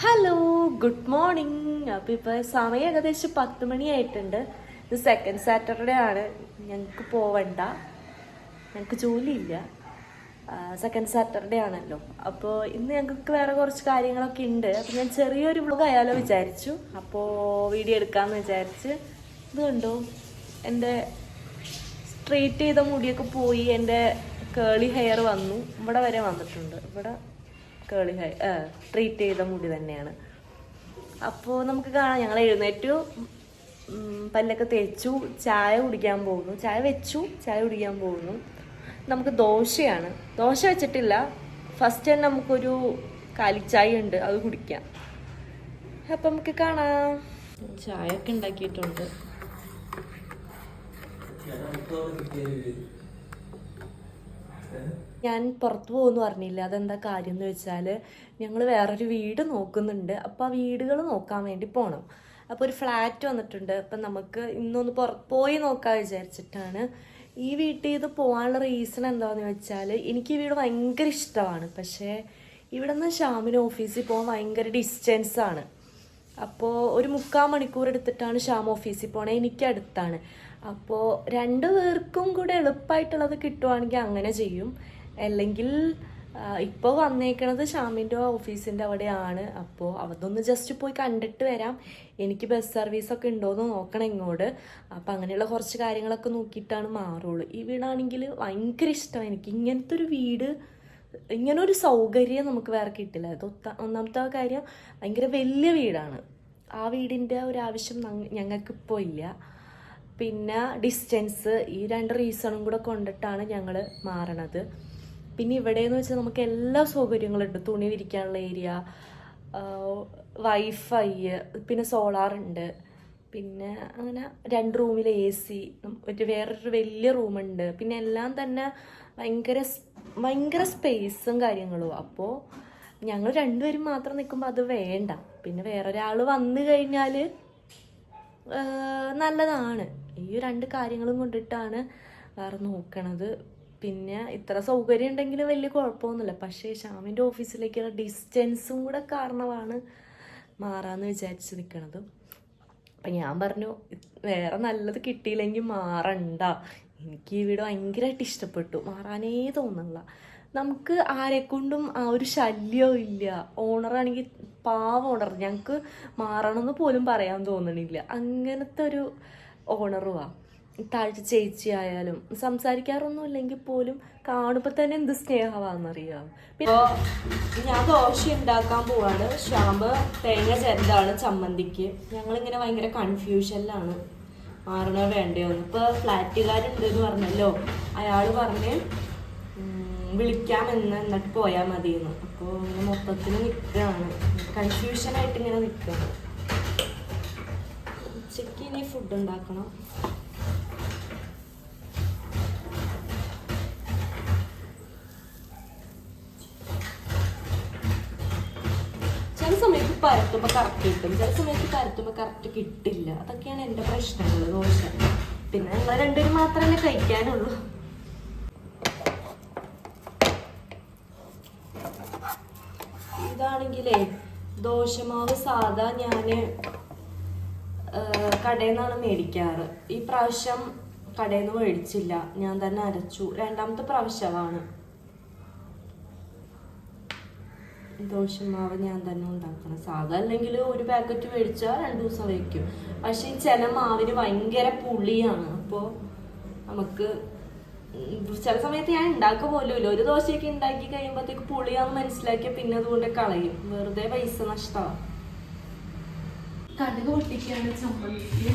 Hello, good morning. അപ്പോൾ ഇപ്പോൾ സമയം ഏകദേശം 10 മണിയായിട്ടുണ്ട്. ഇത് സെക്കൻഡ് സാറ്റർഡേ ആണ്. ഞങ്ങൾക്ക് പോവണ്ട, ഞങ്ങൾക്ക് ജോലിയില്ല. സെക്കൻഡ് സാറ്റർഡേ ആണല്ലോ. അപ്പോൾ ഇന്ന് ഞങ്ങൾക്ക് വേറെ കുറച്ച് കാര്യങ്ങളൊക്കെ ഉണ്ട്. അപ്പോൾ ഞാൻ ചെറിയൊരു വ്ലോഗ് ആയാലോ വിചാരിച്ചു. അപ്പോൾ വീഡിയോ എടുക്കാമെന്ന് വിചാരിച്ച്. ഇത് കണ്ടോ, എൻ്റെ സ്ട്രെയിറ്റ് ചെയ്ത മുടിയൊക്കെ പോയി. എൻ്റെ കേളി ഹെയർ വന്നു, ഇവിടെ വരെ വന്നിട്ടുണ്ട്. ഇവിടെ കേളി ഹെയർ ട്രീറ്റ് ചെയ്ത മുടി തന്നെയാണ്. അപ്പോൾ നമുക്ക് കാണാം. ഞങ്ങൾ എഴുന്നേറ്റു, പല്ലൊക്കെ തേച്ചു, ചായ കുടിക്കാൻ പോകുന്നു. ചായ വെച്ചു, ചായ കുടിക്കാൻ പോകുന്നു. നമുക്ക് ദോശയാണ്. ദോശ വെച്ചിട്ടില്ല. ഫസ്റ്റ് തന്നെ നമുക്കൊരു കാലിച്ചായ ഉണ്ട്, അത് കുടിക്കാം. അപ്പം നമുക്ക് കാണാം. ചായ ഒക്കെ ഉണ്ടാക്കിയിട്ടുണ്ട്. ഞാൻ പുറത്ത് പോകുമെന്ന് പറഞ്ഞില്ല. അതെന്താ കാര്യം എന്ന് വെച്ചാൽ, ഞങ്ങൾ വേറൊരു വീട് നോക്കുന്നുണ്ട്. അപ്പോൾ ആ വീടുകൾ നോക്കാൻ വേണ്ടി പോകണം. അപ്പോൾ ഒരു ഫ്ലാറ്റ് വന്നിട്ടുണ്ട്. അപ്പം നമുക്ക് ഇന്നൊന്ന് പോയി നോക്കാൻ വിചാരിച്ചിട്ടാണ്. ഈ വീട്ടിൽ ഇത് പോകാനുള്ള റീസൺ എന്താണെന്ന് വെച്ചാൽ, എനിക്ക് ഈ വീട് ഭയങ്കര ഇഷ്ടമാണ്. പക്ഷേ ഇവിടെ നിന്ന് ഷ്യാമിന് ഓഫീസിൽ പോകാൻ ഭയങ്കര ഡിസ്റ്റൻസാണ്. അപ്പോൾ ഒരു 3/4 മണിക്കൂർ എടുത്തിട്ടാണ് ഷ്യാം ഓഫീസിൽ പോകണത്. എനിക്ക് അടുത്താണ്. അപ്പോൾ 2 പേർക്കും കൂടെ എളുപ്പമായിട്ടുള്ളത് കിട്ടുവാണെങ്കിൽ അങ്ങനെ ചെയ്യും. അല്ലെങ്കിൽ ഇപ്പോൾ വന്നേക്കണത് ഷ്യാമിൻ്റെ ഓഫീസിൻ്റെ അവിടെയാണ്. അപ്പോൾ അതൊന്ന് ജസ്റ്റ് പോയി കണ്ടിട്ട് വരാം. എനിക്ക് ബസ് സർവീസൊക്കെ ഉണ്ടോയെന്ന് നോക്കണം ഇങ്ങോട്ട്. അപ്പം അങ്ങനെയുള്ള കുറച്ച് കാര്യങ്ങളൊക്കെ നോക്കിയിട്ടാണ് മാറുള്ളൂ. ഈ വീടാണെങ്കിൽ ഭയങ്കര ഇഷ്ടമാണ് എനിക്ക്. ഇങ്ങനത്തെ ഒരു വീട്, ഇങ്ങനൊരു സൗകര്യം നമുക്ക് വേറെ കിട്ടില്ല. അത് ഒന്നാമത്തെ കാര്യം, ഭയങ്കര വലിയ വീടാണ്. ആ വീടിൻ്റെ ഒരു ആവശ്യം ഞങ്ങൾക്കിപ്പോൾ ഇല്ല. പിന്നെ ഡിസ്റ്റൻസ്, ഈ 2 റീസണും കൂടെ കൊണ്ടിട്ടാണ് ഞങ്ങൾ മാറണത്. പിന്നെ ഇവിടെയെന്ന് വെച്ചാൽ നമുക്ക് എല്ലാ സൗകര്യങ്ങളുണ്ട്. തുണി വിരിക്കാനുള്ള ഏരിയ, വൈഫൈ, പിന്നെ സോളാറുണ്ട്. പിന്നെ അങ്ങനെ 2 റൂമിൽ AC, വേറൊരു വലിയ റൂമുണ്ട്. പിന്നെ എല്ലാം തന്നെ ഭയങ്കര സ്പേസും കാര്യങ്ങളും. അപ്പോൾ ഞങ്ങൾ 2 പേരും മാത്രം നിൽക്കുമ്പോൾ അത് വേണ്ട. പിന്നെ വേറൊരാൾ വന്നു കഴിഞ്ഞാൽ നല്ലതാണ്. ഈ 2 കാര്യങ്ങളും കൊണ്ടിട്ടാണ് വേറെ നോക്കണത്. പിന്നെ ഇത്ര സൗകര്യം ഉണ്ടെങ്കിൽ വലിയ കുഴപ്പമൊന്നുമില്ല. പക്ഷേ ഷ്യാമിൻ്റെ ഓഫീസിലേക്കുള്ള ഡിസ്റ്റൻസും കൂടെ കാരണമാണ് മാറാമെന്ന് വിചാരിച്ച് നിൽക്കണത്. അപ്പം ഞാൻ പറഞ്ഞു, വേറെ നല്ലത് കിട്ടിയില്ലെങ്കിൽ മാറണ്ട. എനിക്ക് ഈ വീട് ഭയങ്കരമായിട്ട് ഇഷ്ടപ്പെട്ടു, മാറാനേ തോന്നുന്നില്ല. നമുക്ക് ആരെക്കൊണ്ടും ആ ഒരു ശല്യവും ഇല്ല. ഓണറാണെങ്കിൽ പാവ ഓണർ, ഞങ്ങൾക്ക് മാറണമെന്ന് പോലും പറയാൻ തോന്നണില്ല. അങ്ങനത്തെ ഒരു ഓണറുവാ. താഴ്ച ചേച്ചി ആയാലും സംസാരിക്കാറൊന്നും ഇല്ലെങ്കിൽ പോലും കാണുമ്പോൾ തന്നെ എന്ത് സ്നേഹമാണെന്നറിയാം. പിന്നെ ഞാൻ ദോശ ഉണ്ടാക്കാൻ പോവാണ്. ഷ്യാമ്പ് തേങ്ങ ചെറുതാണ് ചമ്മന്തിക്ക്. ഞങ്ങളിങ്ങനെ ഭയങ്കര കൺഫ്യൂഷനിലാണ്, മാറണോ വേണ്ടയോന്ന്. ഇപ്പോൾ ഫ്ലാറ്റുകാരുണ്ടെന്ന് പറഞ്ഞല്ലോ, അയാൾ പറഞ്ഞ് വിളിക്കാമെന്ന്, എന്നിട്ട് പോയാൽ മതിയെന്ന്. അപ്പോൾ ഇങ്ങനെ മൊത്തത്തിൽ നിൽക്കുകയാണ്, കൺഫ്യൂഷനായിട്ട് ഇങ്ങനെ നിൽക്കുകയാണ്. ഉച്ചയ്ക്ക് ഇനി ഫുഡ് ഉണ്ടാക്കണം. ചില സമയത്ത് പരത്തുമ്പോൾ കറക്റ്റ് കിട്ടും, ചില സമയത്ത് പരത്തുമ്പോൾ കറക്റ്റ് കിട്ടില്ല. അതൊക്കെയാണ് എൻ്റെ പ്രശ്നങ്ങൾ. ദോശ പിന്നെ ഞങ്ങൾ 2 പേരും മാത്രമേ കഴിക്കാനുള്ളൂ. ഇതാണെങ്കിലേ ദോശമാവ് സാധാ ഞാൻ കടയിൽ നിന്നാണ് മേടിക്കാറ്. ഈ പ്രാവശ്യം കടയിൽ നിന്ന് മേടിച്ചില്ല, ഞാൻ തന്നെ അരച്ചു. 2ാമത്തെ പ്രാവശ്യമാണ് ദോശമാവ് ഞാൻ തന്നെ ഉണ്ടാക്കണം. സാധാ അല്ലെങ്കിൽ ഒരു പാക്കറ്റ് മേടിച്ചാൽ 2 ദിവസം വയ്ക്കും. പക്ഷെ ഈ ചില മാവിന് ഭയങ്കര പുളിയാണ്. അപ്പോൾ നമുക്ക് ചില സമയത്ത് ഞാൻ ഉണ്ടാക്കുക പോലും ഇല്ല. ഒരു ദോശയൊക്കെ ഉണ്ടാക്കി കഴിയുമ്പോഴത്തേക്ക് പുളിയാന്ന് മനസ്സിലാക്കിയ പിന്നെ അതുകൊണ്ട് കളയും. വെറുതെ പൈസ നഷ്ടമാണ്. കടുക് പൊട്ടിക്കാണ് ചമ്മന്തിക്ക്.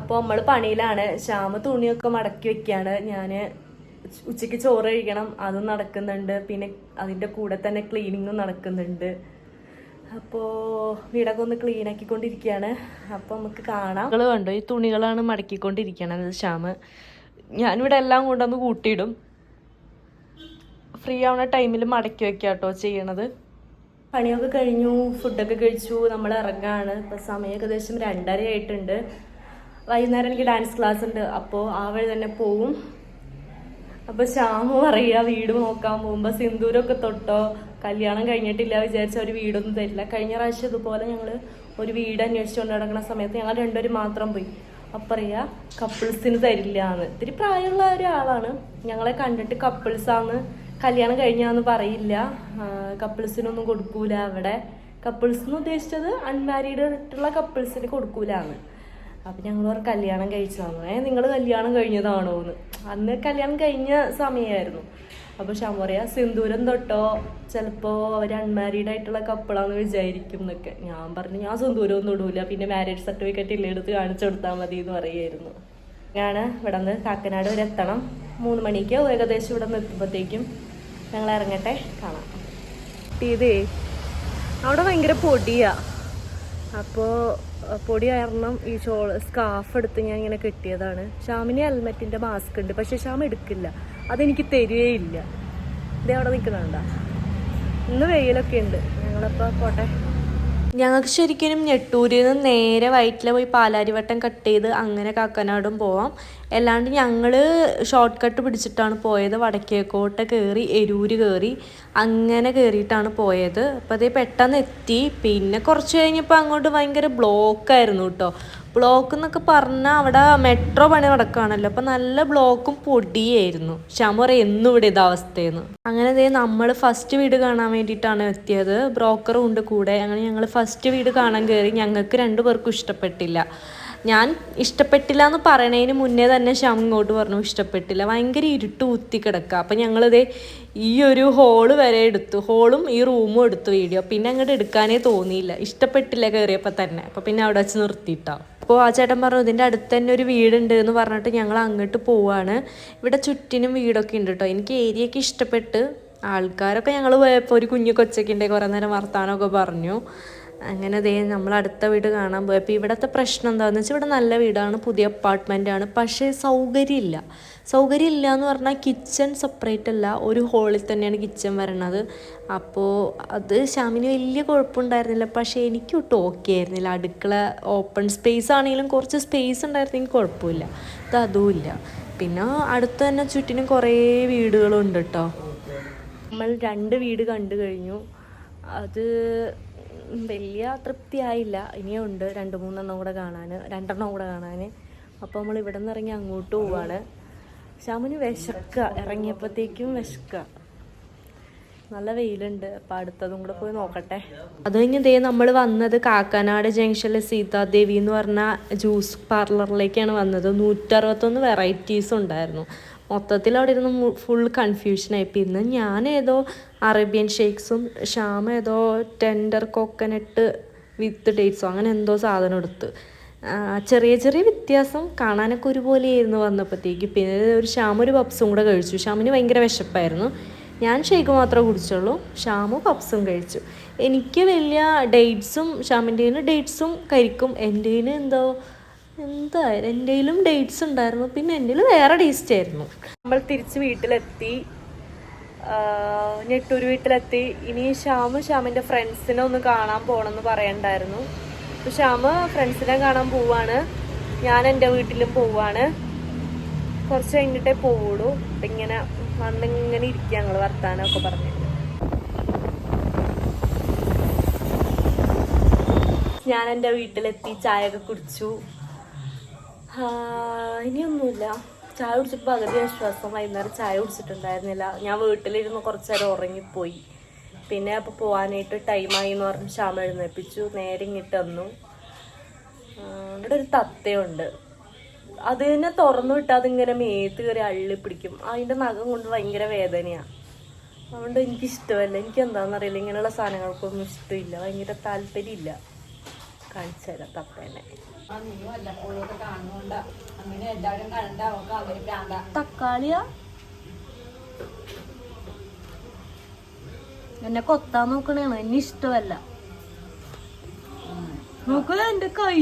അപ്പോൾ നമ്മൾ പണിയിലാണ്. ഷ്യാമ് തുണിയൊക്കെ മടക്കി വെക്കാണ്. ഞാൻ ഉച്ചയ്ക്ക് ചോറ് കഴിക്കണം, അതും നടക്കുന്നുണ്ട്. പിന്നെ അതിൻ്റെ കൂടെ തന്നെ ക്ലീനിങ്ങും നടക്കുന്നുണ്ട്. അപ്പോൾ വീടൊക്കെ ഒന്ന് ക്ലീൻ ആക്കിക്കൊണ്ടിരിക്കുകയാണ്. അപ്പോൾ നമുക്ക് കാണാം. കണ്ടോ, ഈ തുണികളാണ് മടക്കിക്കൊണ്ടിരിക്കണത് ഷ്യാമ്. ഞാനിവിടെ എല്ലാം കൊണ്ടൊന്ന് കൂട്ടിയിടും. ഫ്രീ ആവുന്ന ടൈമിൽ മടക്കി വെക്കാം കേട്ടോ ചെയ്യണത്. പണിയൊക്കെ കഴിഞ്ഞു, ഫുഡൊക്കെ കഴിച്ചു, നമ്മൾ ഇറങ്ങാണ്. ഇപ്പം സമയം ഏകദേശം 2:30 ആയിട്ടുണ്ട്. വൈകുന്നേരം എനിക്ക് ഡാൻസ് ക്ലാസ് ഉണ്ട്, അപ്പോൾ ആ വഴി തന്നെ പോവും. അപ്പോൾ ശ്യാമു പറയുക വീട് നോക്കാൻ പോകുമ്പോൾ സിന്ദൂരമൊക്കെ തൊട്ടോ, കല്യാണം കഴിഞ്ഞിട്ടില്ല വിചാരിച്ച ഒരു വീടൊന്നും തരില്ല. കഴിഞ്ഞ പ്രാവശ്യം ഇതുപോലെ ഞങ്ങൾ ഒരു വീട് അന്വേഷിച്ചുകൊണ്ട് നടക്കുന്ന സമയത്ത് ഞങ്ങൾ രണ്ടുപേരും മാത്രം പോയി. അപ്പം പറയുക കപ്പിൾസിന് തരില്ല എന്ന്. ഇത്തിരി പ്രായമുള്ള ഒരാളാണ്. ഞങ്ങളെ കണ്ടിട്ട് കപ്പിൾസാന്ന്, കല്യാണം കഴിഞ്ഞാന്ന് പറയില്ല, കപ്പിൾസിനൊന്നും കൊടുക്കൂല അവിടെ. കപ്പിൾസ് എന്ന് ഉദ്ദേശിച്ചത് അൺമാരീഡ് ആയിട്ടുള്ള കപ്പിൾസിന് കൊടുക്കൂലെന്ന്. അപ്പം ഞങ്ങൾ പറഞ്ഞു കല്യാണം കഴിച്ചതാണോ, നിങ്ങൾ കല്യാണം കഴിഞ്ഞതാണോ എന്ന്. അന്ന് കല്യാണം കഴിഞ്ഞ സമയമായിരുന്നു. അപ്പോൾ ഷാമ പറയാ സിന്ദൂരം തൊട്ടോ ചിലപ്പോൾ അവർ അൺമാരീഡ് ആയിട്ടുള്ള കപ്പിളാന്ന് വിചാരിക്കും എന്നൊക്കെ. ഞാൻ പറഞ്ഞു ഞാൻ സിന്ദൂരം ഒന്നും ഇടൂല, പിന്നെ മാരേജ് സർട്ടിഫിക്കറ്റ് ഇല്ല എടുത്ത് കാണിച്ചു കൊടുത്താൽ മതി എന്ന് പറയുമായിരുന്നു. ഞാൻ ഇവിടെ നിന്ന് കാക്കനാട് വരെ എത്തണം. 3 മണിക്ക് ഏകദേശം ഇവിടെ നിന്ന് എത്തുമ്പോഴത്തേക്കും ഞങ്ങൾ ഇറങ്ങട്ടെ, കാണാം. ഇതേ അവിടെ ഭയങ്കര പൊടിയാ. അപ്പോൾ പൊടി കാരണം ഈ സ്കാർഫ് എടുത്ത് ഞാൻ ഇങ്ങനെ കെട്ടിയതാണ്. ഷാമിന് ഹെൽമെറ്റിൻ്റെ മാസ്ക് ഉണ്ട്, പക്ഷെ ഷാം എടുക്കില്ല, അതെനിക്ക് തരുകയില്ല. ഇതേ അവിടെ നിൽക്കുന്നുണ്ടാ. ഇന്ന് വെയിലൊക്കെ ഉണ്ട്. ഞങ്ങളപ്പോൾ പോട്ടെ. ഞങ്ങൾക്ക് ശരിക്കും ഞെട്ടൂരിൽ നിന്ന് നേരെ വയറ്റിൽ പോയി പാലാരിവട്ടം കട്ട് ചെയ്ത് അങ്ങനെ കാക്കനാടും പോവാം. അല്ലാണ്ട് ഞങ്ങൾ ഷോർട്ട് കട്ട് പിടിച്ചിട്ടാണ് പോയത്. വടക്കേക്കോട്ട കയറി എരൂര് കയറി അങ്ങനെ കയറിയിട്ടാണ് പോയത്. അപ്പോൾ അതേ പെട്ടെന്ന് എത്തി. പിന്നെ കുറച്ച് കഴിഞ്ഞപ്പോൾ അങ്ങോട്ട് ഭയങ്കര ബ്ലോക്കായിരുന്നു കേട്ടോ. ബ്ലോക്ക് എന്നൊക്കെ പറഞ്ഞാൽ അവിടെ മെട്രോ പണി നടക്കുകയാണല്ലോ, അപ്പം നല്ല ബ്ലോക്കും പൊടിയായിരുന്നു. ഷമറ എന്നും ഇവിടെ ഇതവസ്ഥയെന്ന്. അങ്ങനെ നമ്മൾ ഫസ്റ്റ് വീട് കാണാൻ വേണ്ടിയിട്ടാണ് എത്തിയത്. ബ്രോക്കറും ഉണ്ട് കൂടെ. അങ്ങനെ ഞങ്ങൾ ഫസ്റ്റ് വീട് കാണാൻ കയറി. ഞങ്ങൾക്ക് 2 പേർക്കും ഇഷ്ടപ്പെട്ടില്ല. ഞാൻ ഇഷ്ടപ്പെട്ടില്ല എന്ന് പറയണതിന് മുന്നേ തന്നെ ശ്യാം ഇങ്ങോട്ട് പറഞ്ഞു ഇഷ്ടപ്പെട്ടില്ല, ഭയങ്കര ഇരുട്ട് ഊത്തി കിടക്കുക. അപ്പം ഞങ്ങളിതേ ഈ ഒരു ഹോള് വരെ എടുത്തു, ഹോളും ഈ റൂമും എടുത്തു വീഡിയോ. പിന്നെ അങ്ങോട്ട് എടുക്കാനേ തോന്നിയില്ല, ഇഷ്ടപ്പെട്ടില്ല കയറിയപ്പോൾ തന്നെ. അപ്പോൾ പിന്നെ അവിടെ വെച്ച് നിർത്തിയിട്ടാവും. അപ്പോൾ ആ ചേട്ടൻ പറഞ്ഞു ഇതിൻ്റെ അടുത്ത് തന്നെ ഒരു വീടുണ്ട് എന്ന് പറഞ്ഞിട്ട് ഞങ്ങൾ അങ്ങോട്ട് പോവാണ്. ഇവിടെ ചുറ്റിനും വീടൊക്കെ ഉണ്ട് കേട്ടോ. എനിക്ക് ഏരിയയൊക്കെ ഇഷ്ടപ്പെട്ട്. ആൾക്കാരൊക്കെ ഞങ്ങൾ പോയപ്പോൾ ഒരു കുഞ്ഞു കൊച്ചൊക്കെ ഉണ്ടെങ്കിൽ കുറേ നേരം വർത്താനമൊക്കെ പറഞ്ഞു. അങ്ങനെ നമ്മൾ അടുത്ത വീട് കാണാൻ പോയപ്പോൾ ഇവിടുത്തെ പ്രശ്നം എന്താണെന്ന് വെച്ചാൽ ഇവിടെ നല്ല വീടാണ്, പുതിയ അപ്പാർട്ട്മെൻറ്റാണ്, പക്ഷേ സൗകര്യമില്ല എന്ന് പറഞ്ഞാൽ കിച്ചൺ സെപ്പറേറ്റ് അല്ല, ഒരു ഹോളിൽ തന്നെയാണ് കിച്ചൺ വരണത്. അപ്പോൾ അത് ശ്യാമിന് വലിയ കുഴപ്പമുണ്ടായിരുന്നില്ല, പക്ഷേ എനിക്ക് ഒട്ടും ഓക്കെ ആയിരുന്നില്ല. അടുക്കള ഓപ്പൺ സ്പേസ് ആണെങ്കിലും കുറച്ച് സ്പേസ് ഉണ്ടായിരുന്നെങ്കിൽ കുഴപ്പമില്ല, അതുമില്ല. പിന്നെ അടുത്ത് തന്നെ ചുറ്റിനും കുറേ വീടുകളുണ്ട് കേട്ടോ. നമ്മൾ 2 വീട് കണ്ടു കഴിഞ്ഞു. അത് വലിയ തൃപ്തിയായില്ല. ഇനിയും ഉണ്ട് 2-3 കൂടെ കാണാൻ, 2 കൂടെ കാണാൻ. അപ്പോൾ നമ്മൾ ഇവിടെ നിന്ന് ഇറങ്ങി അങ്ങോട്ട് പോവാണ്. ശ്യാമിന് വിശക്കുക, ഇറങ്ങിയപ്പോഴത്തേക്കും വിശക്കുക. നല്ല വെയിലുണ്ട്. അപ്പോൾ അടുത്തതും കൂടെ പോയി നോക്കട്ടെ. അത് കഴിഞ്ഞ് നമ്മൾ വന്നത് കാക്കനാട് ജംഗ്ഷനിലെ സീതാദേവി എന്ന് പറഞ്ഞ ജ്യൂസ് പാർലറിലേക്കാണ് വന്നത്. 161 വെറൈറ്റീസ് ഉണ്ടായിരുന്നു. മൊത്തത്തിൽ അവിടെ ഇരുന്ന് ഫുൾ കൺഫ്യൂഷനായി. പിന്നെ ഞാൻ ഏതോ അറേബ്യൻ ഷേക്സും ഷാമ ഏതോ ടെൻഡർ കോക്കനട്ട് വിത്ത് ഡേറ്റ്സോ അങ്ങനെ എന്തോ സാധനം എടുത്ത്. ചെറിയ ചെറിയ വ്യത്യാസം, കാണാനൊക്കെ ഒരുപോലെയായിരുന്നു വന്നപ്പോഴത്തേക്ക്. പിന്നെ ഒരു ഷാമൊരു പപ്സും കൂടെ കഴിച്ചു. ഷാമിന് ഭയങ്കര വിശപ്പായിരുന്നു. ഞാൻ ഷേക്ക് മാത്രമേ കുടിച്ചുള്ളൂ, ഷാമു പപ്സും കഴിച്ചു. എനിക്ക് വലിയ ഡേറ്റ്സും, ഷാമിൻ്റെ ഡേറ്റ്സും കഴിക്കും. എൻ്റെ എന്തായാലും എൻ്റെയിലും ഡേറ്റ്സ് ഉണ്ടായിരുന്നു, പിന്നെ എൻ്റെ വേറെ ടേസ്റ്റ് ആയിരുന്നു. നമ്മൾ തിരിച്ച് വീട്ടിലെത്തി, ഞെട്ടൂർ വീട്ടിലെത്തി. ഇനി ഷാമിൻ്റെ ഫ്രണ്ട്സിനെ ഒന്ന് കാണാൻ പോകണമെന്ന് പറയണ്ടായിരുന്നു. അപ്പോൾ ഷാമ് ഫ്രണ്ട്സിനെ കാണാൻ പോവാണ്, ഞാൻ എൻ്റെ വീട്ടിലും പോവാണ്. കുറച്ച് കഴിഞ്ഞിട്ടേ പോവുള്ളൂ. അപ്പം ഇങ്ങനെ വന്നിങ്ങനെ ഇരിക്കുക ഞങ്ങൾ വർത്താനമൊക്കെ പറഞ്ഞിട്ട്. ഞാൻ എൻ്റെ വീട്ടിലെത്തി, ചായയൊക്കെ കുടിച്ചു. ഇനിയൊന്നുമില്ല, ചായ കുടിച്ചപ്പോൾ പകുതി ആശ്വാസം. വൈകുന്നേരം ചായ കുടിച്ചിട്ടുണ്ടായിരുന്നില്ല. ഞാൻ വീട്ടിലിരുന്ന് കുറച്ച് നേരം ഉറങ്ങിപ്പോയി. പിന്നെ അപ്പോൾ പോകാനായിട്ട് ടൈമായി എന്ന് പറഞ്ഞ് ഷാമ എഴുന്നേൽപ്പിച്ചു. നേരെ ഇങ്ങിട്ട് വന്നു. ഇവിടെ ഒരു തത്തയുണ്ട്, അതിനെ തുറന്നു വിട്ടാൽ അതിങ്ങനെ മേത്ത് കയറി അള്ളി പിടിക്കും. അതിൻ്റെ നഖം കൊണ്ട് ഭയങ്കര വേദനയാണ്. അതുകൊണ്ട് എനിക്കിഷ്ടമല്ല. എനിക്ക് എന്താണെന്നറിയില്ല, ഇങ്ങനെയുള്ള സാധനങ്ങൾക്കൊന്നും ഇഷ്ടമില്ല, ഭയങ്കര താല്പര്യമില്ല. കാണിച്ചു തരാം തത്തേനെ. തക്കാളിയാ എന്നെ കൊത്താൻ നോക്കണേണ്, എന്നെ ഇഷ്ടമല്ല. നോക്കുക എന്റെ കൈ,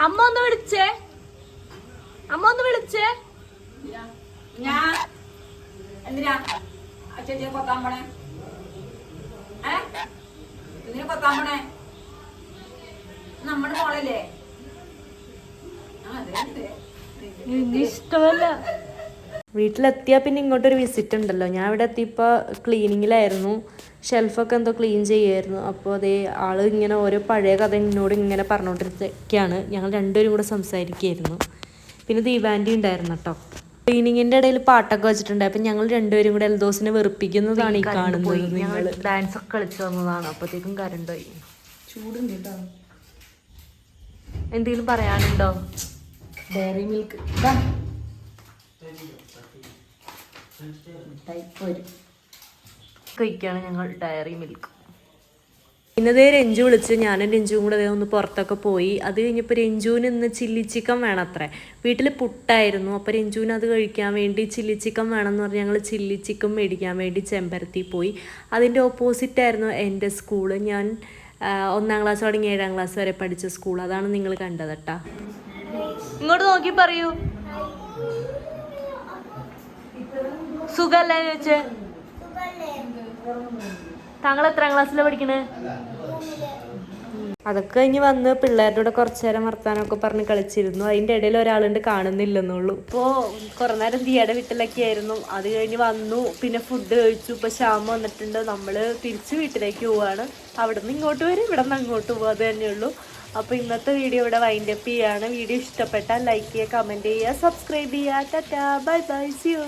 അമ്മ ഒന്ന് വിളിച്ചേ, അമ്മ ഒന്ന് വിളിച്ചേ. ഞാൻ എന്തിനാ ചേച്ചിയെ കൊത്താൻ പോണേ? എന്തിനാ കൊത്താൻ പോണേ? നമ്മുടെ മോളല്ലേ? ഇഷ്ടമല്ല. വീട്ടിലെത്തിയാൽ പിന്നെ ഇങ്ങോട്ടൊരു വിസിറ്റ് ഉണ്ടല്ലോ. ഞാൻ ഇവിടെ എത്തിയപ്പോൾ ക്ലീനിങ്ങിലായിരുന്നു, ഷെൽഫൊക്കെ എന്തോ ക്ലീൻ ചെയ്യായിരുന്നു. അപ്പോൾ അതേ ആള് ഇങ്ങനെ ഓരോ പഴയ കഥ എന്നോട് ഇങ്ങനെ പറഞ്ഞുകൊണ്ടിരിക്കുകയാണ്. ഞങ്ങൾ രണ്ടുപേരും കൂടെ സംസാരിക്കുകയായിരുന്നു. പിന്നെ ദീപാൻറ്റി ഉണ്ടായിരുന്നു കേട്ടോ. ക്ലീനിങ്ങിൻ്റെ ഇടയിൽ പാട്ടൊക്കെ വെച്ചിട്ടുണ്ട്. അപ്പം ഞങ്ങൾ രണ്ടുപേരും കൂടെ എൽദോസിനെ വെറുപ്പിക്കുന്നതാണ് ഈ കാണുന്നത്. ഞങ്ങൾ ഡാൻസ് ഒക്കെ കളിച്ചു വന്നതാണ്. അപ്പോഴത്തേക്കും കറണ്ട് പോയി. ചൂടുണ്ട് കേട്ടോ. എന്തെങ്കിലും പറയാനുണ്ടോ? ഡയറി മിൽക്ക് കഴിക്കുകയാണ് ഞങ്ങൾ ഡയറി മിൽക്ക്. ഇന്നതേ രഞ്ജു വിളിച്ച് ഞാനും രഞ്ജുവും കൂടെ ഒന്ന് പുറത്തൊക്കെ പോയി. അത് കഴിഞ്ഞപ്പോൾ രഞ്ജുവിന് ഇന്ന് ചില്ലി ചിക്കൻ വേണം അത്രേ. വീട്ടിൽ പുട്ടായിരുന്നു. അപ്പോൾ രഞ്ജുവിന് അത് കഴിക്കാൻ വേണ്ടി ചില്ലി ചിക്കൻ വേണമെന്ന് പറഞ്ഞ് ഞങ്ങൾ ചില്ലി ചിക്കൻ മേടിക്കാൻ വേണ്ടി ചെമ്പരത്തി പോയി. അതിൻ്റെ ഓപ്പോസിറ്റായിരുന്നു എൻ്റെ സ്കൂള്. ഞാൻ 1ാം ക്ലാസ് തുടങ്ങി 7ാം ക്ലാസ് വരെ പഠിച്ച സ്കൂൾ. അതാണ് നിങ്ങൾ കണ്ടത് കേട്ടാ. ഇങ്ങോട്ട് നോക്കി പറയൂ. സുഖല്ലേ ചോദിച്ചേ? താങ്കൾ എത്രാം ക്ലാസ്സിലാണ് പഠിക്കണേ? അതൊക്കെ കഴിഞ്ഞ് വന്ന് പിള്ളേരുടെ കൂടെ കുറച്ചു നേരം വർത്താനമൊക്കെ പറഞ്ഞ് കളിച്ചിരുന്നു. അതിൻ്റെ ഇടയിൽ ഒരാളുണ്ട്, കാണുന്നില്ലെന്നുള്ളൂ. ഇപ്പോൾ കുറേ നേരം ദിയയുടെ വീട്ടിലൊക്കെ ആയിരുന്നു. അത് കഴിഞ്ഞ് വന്നു, പിന്നെ ഫുഡ് കഴിച്ചു. ഇപ്പോൾ ശ്യാമ വന്നിട്ടുണ്ട്. നമ്മൾ തിരിച്ച് വീട്ടിലേക്ക് പോവാണ്. അവിടെ നിന്ന് ഇങ്ങോട്ട് വരും, ഇവിടെ നിന്ന് അങ്ങോട്ട് പോകുക, അത് തന്നെയുള്ളൂ. അപ്പോൾ ഇന്നത്തെ വീഡിയോ ഇവിടെ വൈൻഡപ്പ് ചെയ്യാണ്. വീഡിയോ ഇഷ്ടപ്പെട്ടാൽ ലൈക്ക് ചെയ്യുക, കമൻറ്റ് ചെയ്യുക, സബ്സ്ക്രൈബ് ചെയ്യുക. Tata, bye bye, see U.